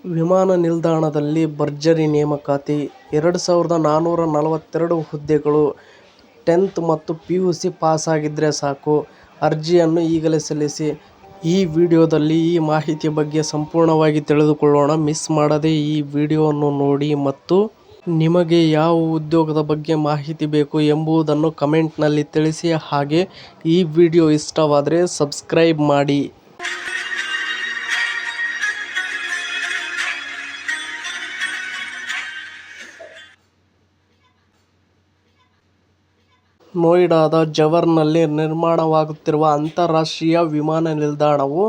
ವಿಮಾನ ನಿಲ್ದಾಣದಲ್ಲಿ ಭರ್ಜರಿ ನೇಮಕಾತಿ 2442 ಹುದ್ದೆಗಳು. 10th ಮತ್ತು PUC ಪಾಸಾಗಿದ್ರೆ ಸಾಕು. ಅರ್ಜಿಯನ್ನು ಈಗಲೇ ಸಲ್ಲಿಸಿ. ಈ ವಿಡಿಯೋದಲ್ಲಿ ಈ ಮಾಹಿತಿ ಬಗ್ಗೆ ಸಂಪೂರ್ಣವಾಗಿ ತಿಳಿದುಕೊಳ್ಳೋಣ. ಮಿಸ್ ಮಾಡದೆ ಈ ವಿಡಿಯೋವನ್ನು ನೋಡಿ ಮತ್ತು ನಿಮಗೆ ಯಾವ ಉದ್ಯೋಗದ ಬಗ್ಗೆ ಮಾಹಿತಿ ಬೇಕು ಎಂಬುದನ್ನು ಕಮೆಂಟ್ನಲ್ಲಿ ತಿಳಿಸಿ. ಹಾಗೆ ಈ ವಿಡಿಯೋ ಇಷ್ಟವಾದರೆ ಸಬ್ಸ್ಕ್ರೈಬ್ ಮಾಡಿ. ನೋಯ್ಡಾದ ಜವರ್ನಲ್ಲಿ ನಿರ್ಮಾಣವಾಗುತ್ತಿರುವ ಅಂತಾರಾಷ್ಟ್ರೀಯ ವಿಮಾನ ನಿಲ್ದಾಣವು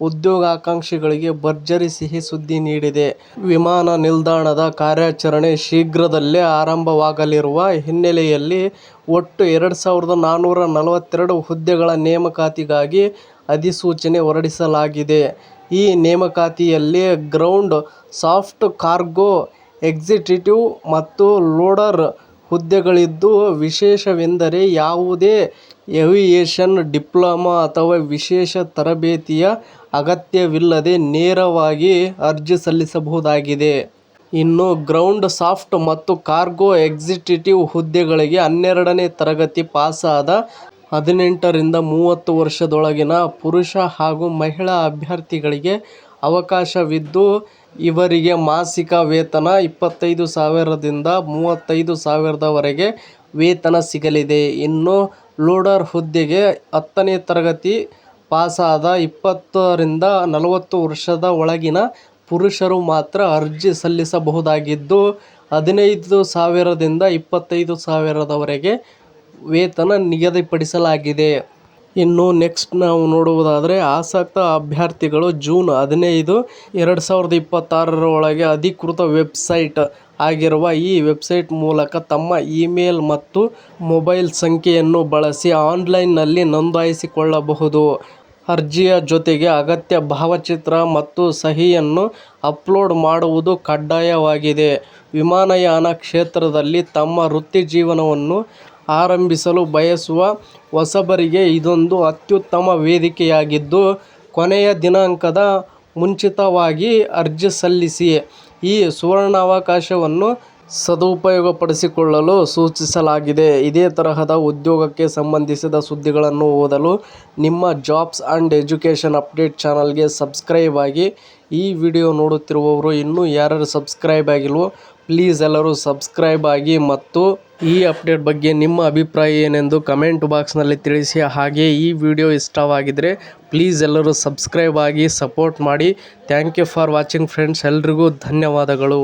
ಉದ್ಯೋಗಾಕಾಂಕ್ಷಿಗಳಿಗೆ ಭರ್ಜರಿ ಸಿಹಿ ಸುದ್ದಿ ನೀಡಿದೆ. ವಿಮಾನ ನಿಲ್ದಾಣದ ಕಾರ್ಯಾಚರಣೆ ಶೀಘ್ರದಲ್ಲೇ ಆರಂಭವಾಗಲಿರುವ ಹಿನ್ನೆಲೆಯಲ್ಲಿ ಒಟ್ಟು 2442 ಹುದ್ದೆಗಳ ನೇಮಕಾತಿಗಾಗಿ ಅಧಿಸೂಚನೆ ಹೊರಡಿಸಲಾಗಿದೆ. ಈ ನೇಮಕಾತಿಯಲ್ಲಿ ಗ್ರೌಂಡ್, ಸಾಫ್ಟ್ ಕಾರ್ಗೋ, ಎಕ್ಸಿಕ್ಯೂಟಿವ್ ಮತ್ತು ಲೋಡರ್ ಹುದ್ದೆಗಳಿದ್ದು, ವಿಶೇಷವೆಂದರೆ ಯಾವುದೇ ಏವಿಯೇಷನ್ ಡಿಪ್ಲೊಮಾ ಅಥವಾ ವಿಶೇಷ ತರಬೇತಿಯ ಅಗತ್ಯವಿಲ್ಲದೆ ನೇರವಾಗಿ ಅರ್ಜಿ ಸಲ್ಲಿಸಬಹುದಾಗಿದೆ. ಇನ್ನು ಗ್ರೌಂಡ್, ಸಾಫ್ಟ್ ಮತ್ತು ಕಾರ್ಗೋ ಎಕ್ಸಿಕ್ಯೂಟಿವ್ ಹುದ್ದೆಗಳಿಗೆ 12ನೇ ತರಗತಿ ಪಾಸಾದ 18 ರಿಂದ 30 ವರ್ಷದೊಳಗಿನ ಪುರುಷ ಹಾಗೂ ಮಹಿಳಾ ಅಭ್ಯರ್ಥಿಗಳಿಗೆ ಅವಕಾಶವಿದ್ದು, ಇವರಿಗೆ ಮಾಸಿಕ ವೇತನ 25,000 ದಿಂದ 35,000 ವೇತನ ಸಿಗಲಿದೆ. ಇನ್ನು ಲೋಡರ್ ಹುದ್ದೆಗೆ 10ನೇ ತರಗತಿ ಪಾಸಾದ 20 ರಿಂದ 40 ವರ್ಷದ ಒಳಗಿನ ಪುರುಷರು ಮಾತ್ರ ಅರ್ಜಿ ಸಲ್ಲಿಸಬಹುದಾಗಿದ್ದು, 15,000 ದಿಂದ 25,000 ವೇತನ ನಿಗದಿಪಡಿಸಲಾಗಿದೆ. ಇನ್ನು ನೆಕ್ಸ್ಟ್ ನಾವು ನೋಡುವುದಾದರೆ, ಆಸಕ್ತ ಅಭ್ಯರ್ಥಿಗಳು ಜೂನ್ 15, 2026 ಒಳಗೆ ಅಧಿಕೃತ ವೆಬ್ಸೈಟ್ ಆಗಿರುವ ಈ ವೆಬ್ಸೈಟ್ ಮೂಲಕ ತಮ್ಮ ಇಮೇಲ್ ಮತ್ತು ಮೊಬೈಲ್ ಸಂಖ್ಯೆಯನ್ನು ಬಳಸಿ ಆನ್ಲೈನ್ನಲ್ಲಿ ನೋಂದಾಯಿಸಿಕೊಳ್ಳಬಹುದು. ಅರ್ಜಿಯ ಜೊತೆಗೆ ಅಗತ್ಯ ಭಾವಚಿತ್ರ ಮತ್ತು ಸಹಿಯನ್ನು ಅಪ್ಲೋಡ್ ಮಾಡುವುದು ಕಡ್ಡಾಯವಾಗಿದೆ. ವಿಮಾನಯಾನ ಕ್ಷೇತ್ರದಲ್ಲಿ ತಮ್ಮ ವೃತ್ತಿಜೀವನವನ್ನು ಆರಂಭಿಸಲು ಬಯಸುವ ಹೊಸಬರಿಗೆ ಇದೊಂದು ಅತ್ಯುತ್ತಮ ವೇದಿಕೆಯಾಗಿದ್ದು, ಕೊನೆಯ ದಿನಾಂಕದ ಮುಂಚಿತವಾಗಿ ಅರ್ಜಿ ಸಲ್ಲಿಸಿ. ಈ ಸುವರ್ಣಾವಕಾಶವನ್ನು ಸದುಪಯೋಗಪಡಿಸಿಕೊಳ್ಳಲು ಸೂಚಿಸಲಾಗಿದೆ. ಇದೇ ತರಹದ ಉದ್ಯೋಗಕ್ಕೆ ಸಂಬಂಧಿಸಿದ ಸುದ್ದಿಗಳನ್ನು ಓದಲು ನಿಮ್ಮ ಜಾಬ್ಸ್ ಆ್ಯಂಡ್ ಎಜುಕೇಷನ್ ಅಪ್ಡೇಟ್ ಚಾನಲ್ಗೆ ಸಬ್ಸ್ಕ್ರೈಬ್ ಆಗಿ. ಈ ವಿಡಿಯೋ ನೋಡುತ್ತಿರುವವರು ಇನ್ನೂ ಯಾರ್ಯಾರು ಸಬ್ಸ್ಕ್ರೈಬ್ ಆಗಿಲ್ವೋ ಪ್ಲೀಸ್ ಎಲ್ಲರೂ ಸಬ್ಸ್ಕ್ರೈಬ್ ಆಗಿ ಮತ್ತು ಈ ಅಪ್ಡೇಟ್ ಬಗ್ಗೆ ನಿಮ್ಮ ಅಭಿಪ್ರಾಯ ಏನೆಂದು ಕಮೆಂಟ್ ಬಾಕ್ಸ್ನಲ್ಲಿ ತಿಳಿಸಿ. ಹಾಗೆ ಈ ವಿಡಿಯೋ ಇಷ್ಟವಾಗಿದ್ದರೆ ಪ್ಲೀಸ್ ಎಲ್ಲರೂ ಸಬ್ಸ್ಕ್ರೈಬ್ ಆಗಿ ಸಪೋರ್ಟ್ ಮಾಡಿ. Thank you for watching friends. ಎಲ್ರಿಗೂ ಧನ್ಯವಾದಗಳು.